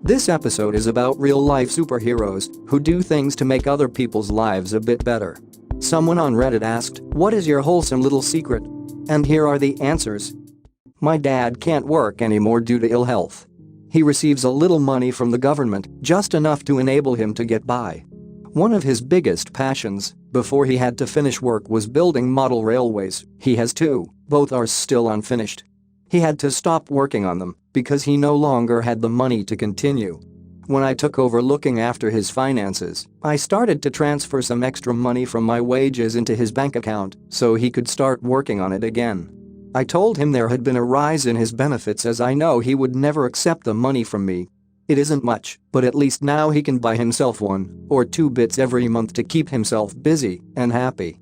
This episode is about real-life superheroes who do things to make other people's lives a bit better. Someone on Reddit asked, "What is your wholesome little secret?" And here are the answers. My dad can't work anymore due to ill health. He receives a little money from the government, just enough to enable him to get by. One of his biggest passions, before he had to finish work, was building model railways. He has two, both are still unfinished. He had to stop working on them because he no longer had the money to continue. When I took over looking after his finances, I started to transfer some extra money from my wages into his bank account so he could start working on it again. I told him there had been a rise in his benefits, as I know he would never accept the money from me. It isn't much, but at least now he can buy himself 1 or 2 bits every month to keep himself busy and happy.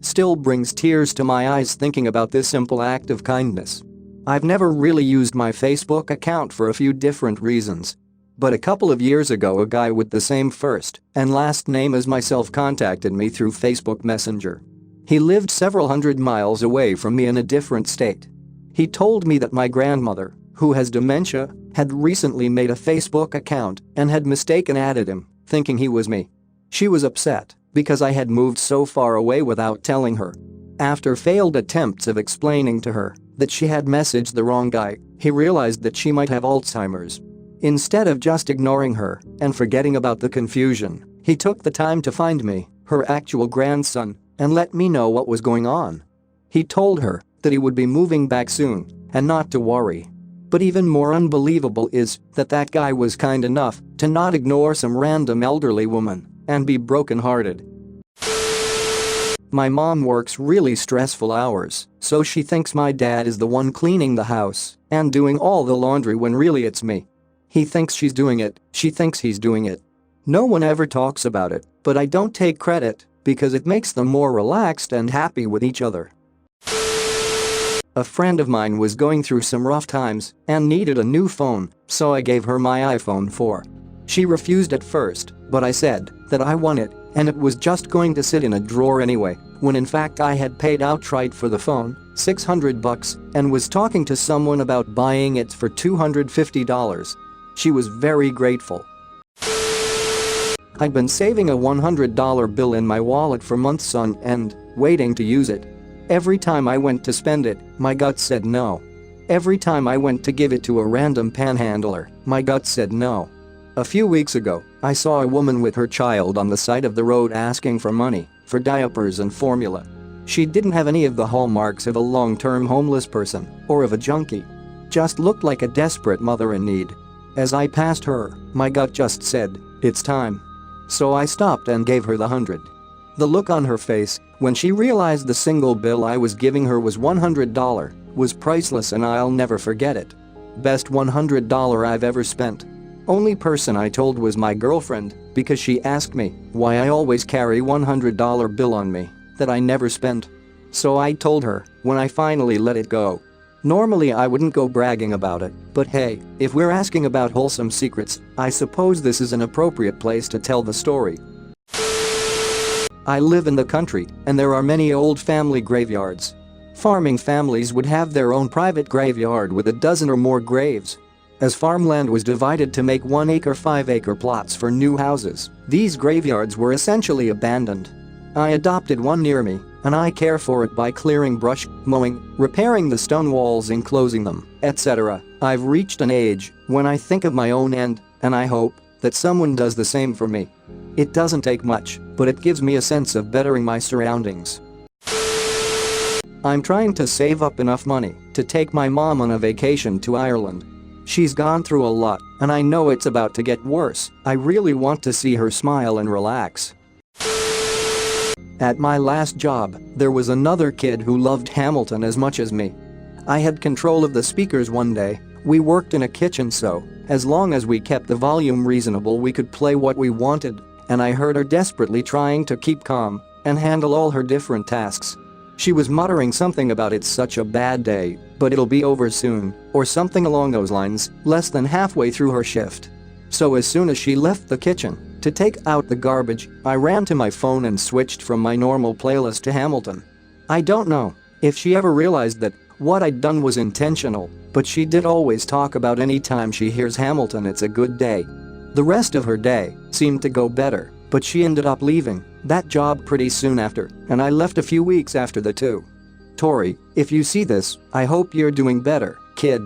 Still brings tears to my eyes thinking about this simple act of kindness. I've never really used my Facebook account for a few different reasons. But a couple of years ago, a guy with the same first and last name as myself contacted me through Facebook Messenger. He lived several hundred miles away from me in a different state. He told me that my grandmother, who has dementia, had recently made a Facebook account and had mistaken added him, thinking he was me. She was upset because I had moved so far away without telling her. After failed attempts of explaining to her that she had messaged the wrong guy, he realized that she might have Alzheimer's. Instead of just ignoring her and forgetting about the confusion, he took the time to find me, her actual grandson, and let me know what was going on. He told her that he would be moving back soon and not to worry. But even more unbelievable is that that guy was kind enough to not ignore some random elderly woman and be brokenhearted. My mom works really stressful hours, so she thinks my dad is the one cleaning the house and doing all the laundry when really it's me. He thinks she's doing it, she thinks he's doing it. No one ever talks about it, but I don't take credit because it makes them more relaxed and happy with each other. A friend of mine was going through some rough times and needed a new phone, so I gave her my iPhone 4. She refused at first, but I said that I want it and it was just going to sit in a drawer anyway, when in fact I had paid outright for the phone, $600, and was talking to someone about buying it for $250. She was very grateful. I'd been saving a $100 bill in my wallet for months on end, waiting to use it. Every time I went to spend it, my gut said no. Every time I went to give it to a random panhandler, my gut said no. A few weeks ago, I saw a woman with her child on the side of the road asking for money for diapers and formula. She didn't have any of the hallmarks of a long-term homeless person or of a junkie. Just looked like a desperate mother in need. As I passed her, my gut just said, "It's time." So I stopped and gave her the 100. The look on her face when she realized the single bill I was giving her was $100 was priceless, and I'll never forget it. Best $100 I've ever spent. Only person I told was my girlfriend because she asked me why I always carry $100 bill on me that I never spent. So I told her when I finally let it go. Normally I wouldn't go bragging about it, but hey, if we're asking about wholesome secrets, I suppose this is an appropriate place to tell the story. I live in the country, and there are many old family graveyards. Farming families would have their own private graveyard with a dozen or more graves. As farmland was divided to make 1-acre, 5-acre plots for new houses, these graveyards were essentially abandoned. I adopted one near me, and I care for it by clearing brush, mowing, repairing the stone walls enclosing them, etc. I've reached an age when I think of my own end, and I hope that someone does the same for me. It doesn't take much, but it gives me a sense of bettering my surroundings. I'm trying to save up enough money to take my mom on a vacation to Ireland. She's gone through a lot, and I know it's about to get worse. I really want to see her smile and relax. At my last job, there was another kid who loved Hamilton as much as me. I had control of the speakers one day. We worked in a kitchen, so as long as we kept the volume reasonable we could play what we wanted, and I heard her desperately trying to keep calm and handle all her different tasks. She was muttering something about "it's such a bad day, but it'll be over soon," or something along those lines, less than halfway through her shift. So as soon as she left the kitchen to take out the garbage, I ran to my phone and switched from my normal playlist to Hamilton. I don't know if she ever realized that what I'd done was intentional, but she did always talk about any time she hears Hamilton it's a good day. The rest of her day seemed to go better, but she ended up leaving that job pretty soon after, and I left a few weeks after the two. Tori, if you see this, I hope you're doing better, kid.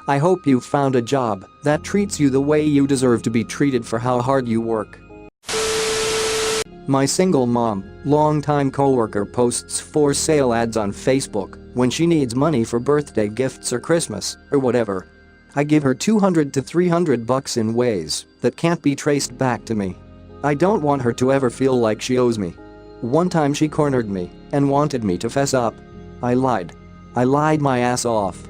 I hope you found a job that treats you the way you deserve to be treated for how hard you work. My single mom, longtime coworker, posts for sale ads on Facebook when she needs money for birthday gifts or Christmas or whatever. I give her $200 to $300 in ways that can't be traced back to me. I don't want her to ever feel like she owes me. One time she cornered me and wanted me to fess up. I lied. I lied my ass off.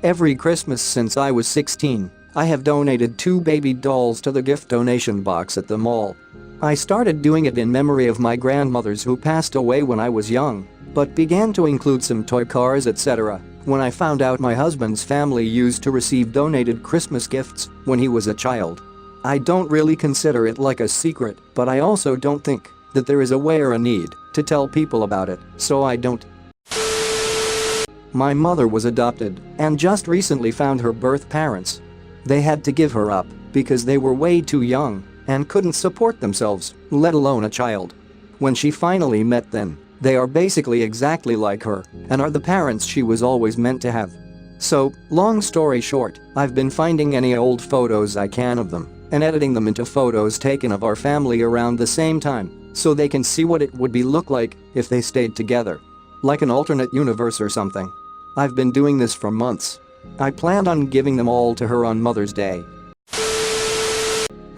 Every Christmas since I was 16, I have donated 2 baby dolls to the gift donation box at the mall. I started doing it in memory of my grandmothers who passed away when I was young, but began to include some toy cars etc. when I found out my husband's family used to receive donated Christmas gifts when he was a child. I don't really consider it like a secret, but I also don't think that there is a way or a need to tell people about it, so I don't. My mother was adopted and just recently found her birth parents. They had to give her up because they were way too young and couldn't support themselves, let alone a child. When she finally met them, they are basically exactly like her and are the parents she was always meant to have. So, long story short, I've been finding any old photos I can of them and editing them into photos taken of our family around the same time so they can see what it would be look like if they stayed together. Like an alternate universe or something. I've been doing this for months. I planned on giving them all to her on Mother's Day.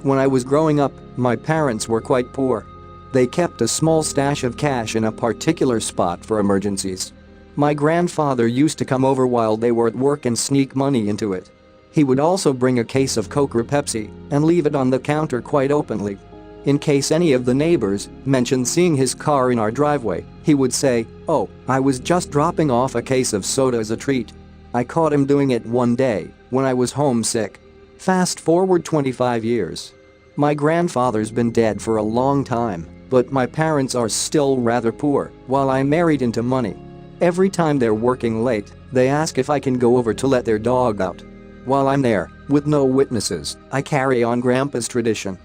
When I was growing up, my parents were quite poor. They kept a small stash of cash in a particular spot for emergencies. My grandfather used to come over while they were at work and sneak money into it. He would also bring a case of Coke or Pepsi and leave it on the counter quite openly. In case any of the neighbors mentioned seeing his car in our driveway, he would say, "Oh, I was just dropping off a case of soda as a treat." I caught him doing it one day when I was homesick. Fast forward 25 years. My grandfather's been dead for a long time, but my parents are still rather poor while I'm married into money. Every time they're working late, they ask if I can go over to let their dog out. While I'm there, with no witnesses, I carry on Grandpa's tradition.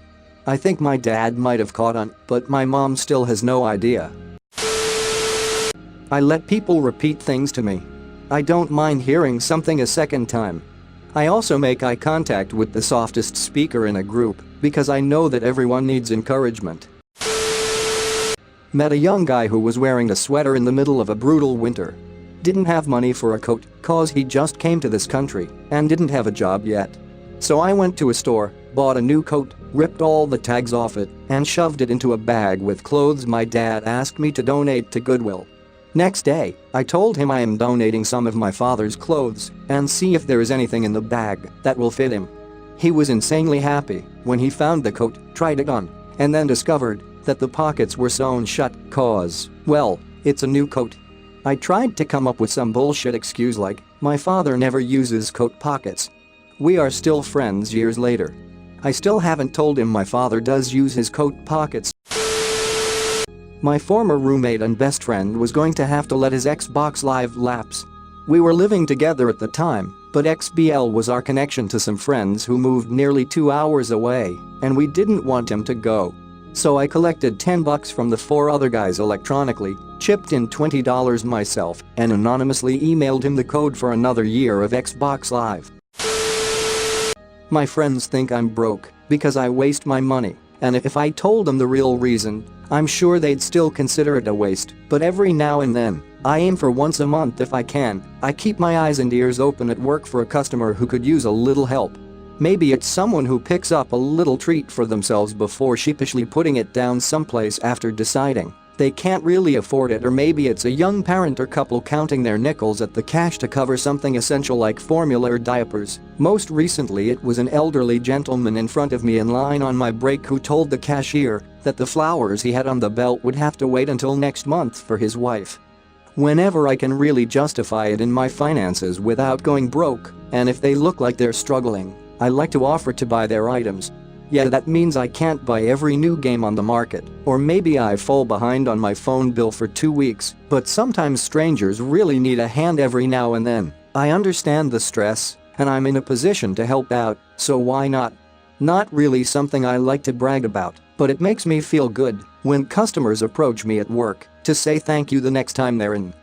I think my dad might have caught on, but my mom still has no idea. I let people repeat things to me. I don't mind hearing something a second time. I also make eye contact with the softest speaker in a group because I know that everyone needs encouragement. Met a young guy who was wearing a sweater in the middle of a brutal winter. Didn't have money for a coat cause he just came to this country and didn't have a job yet. So I went to a store, bought a new coat, ripped all the tags off it, and shoved it into a bag with clothes my dad asked me to donate to Goodwill. Next day, I told him I am donating some of my father's clothes and see if there is anything in the bag that will fit him. He was insanely happy when he found the coat, tried it on, and then discovered that the pockets were sewn shut cause, well, it's a new coat. I tried to come up with some bullshit excuse like, my father never uses coat pockets. We are still friends years later. I still haven't told him my father does use his coat pockets. My former roommate and best friend was going to have to let his Xbox Live lapse. We were living together at the time, but XBL was our connection to some friends who moved nearly 2 hours away, and we didn't want him to go. So I collected $10 from the 4 other guys electronically, chipped in $20 myself, and anonymously emailed him the code for another year of Xbox Live. My friends think I'm broke because I waste my money, and if I told them the real reason, I'm sure they'd still consider it a waste, but every now and then, I aim for once a month if I can. I keep my eyes and ears open at work for a customer who could use a little help. Maybe it's someone who picks up a little treat for themselves before sheepishly putting it down someplace after deciding they can't really afford it, or maybe it's a young parent or couple counting their nickels at the cash to cover something essential like formula or diapers. Most recently it was an elderly gentleman in front of me in line on my break who told the cashier that the flowers he had on the belt would have to wait until next month for his wife. Whenever I can really justify it in my finances without going broke, and if they look like they're struggling, I like to offer to buy their items. Yeah, that means I can't buy every new game on the market, or maybe I fall behind on my phone bill for 2 weeks, but sometimes strangers really need a hand every now and then. I understand the stress, and I'm in a position to help out, so why not? Not really something I like to brag about, but it makes me feel good when customers approach me at work to say thank you the next time they're in.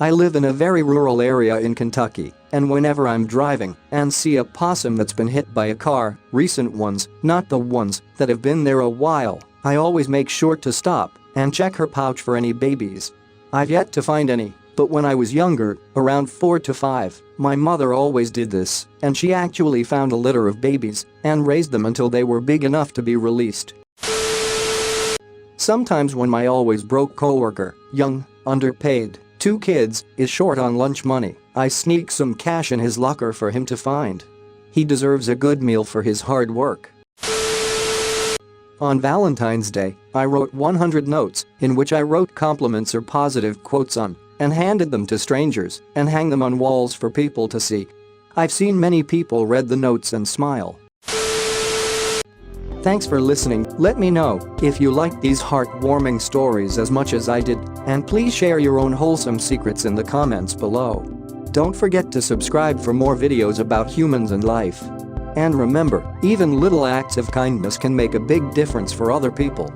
I live in a very rural area in Kentucky, and whenever I'm driving and see a possum that's been hit by a car, recent ones, not the ones that have been there a while, I always make sure to stop and check her pouch for any babies. I've yet to find any, but when I was younger, around 4 to 5, my mother always did this, and she actually found a litter of babies and raised them until they were big enough to be released. Sometimes when my always broke coworker, young, underpaid, 2 kids, is short on lunch money, I sneak some cash in his locker for him to find. He deserves a good meal for his hard work. On Valentine's Day, I wrote 100 notes in which I wrote compliments or positive quotes on and handed them to strangers and hang them on walls for people to see. I've seen many people read the notes and smile. Thanks for listening. Let me know if you liked these heartwarming stories as much as I did, and please share your own wholesome secrets in the comments below. Don't forget to subscribe for more videos about humans and life. And remember, even little acts of kindness can make a big difference for other people.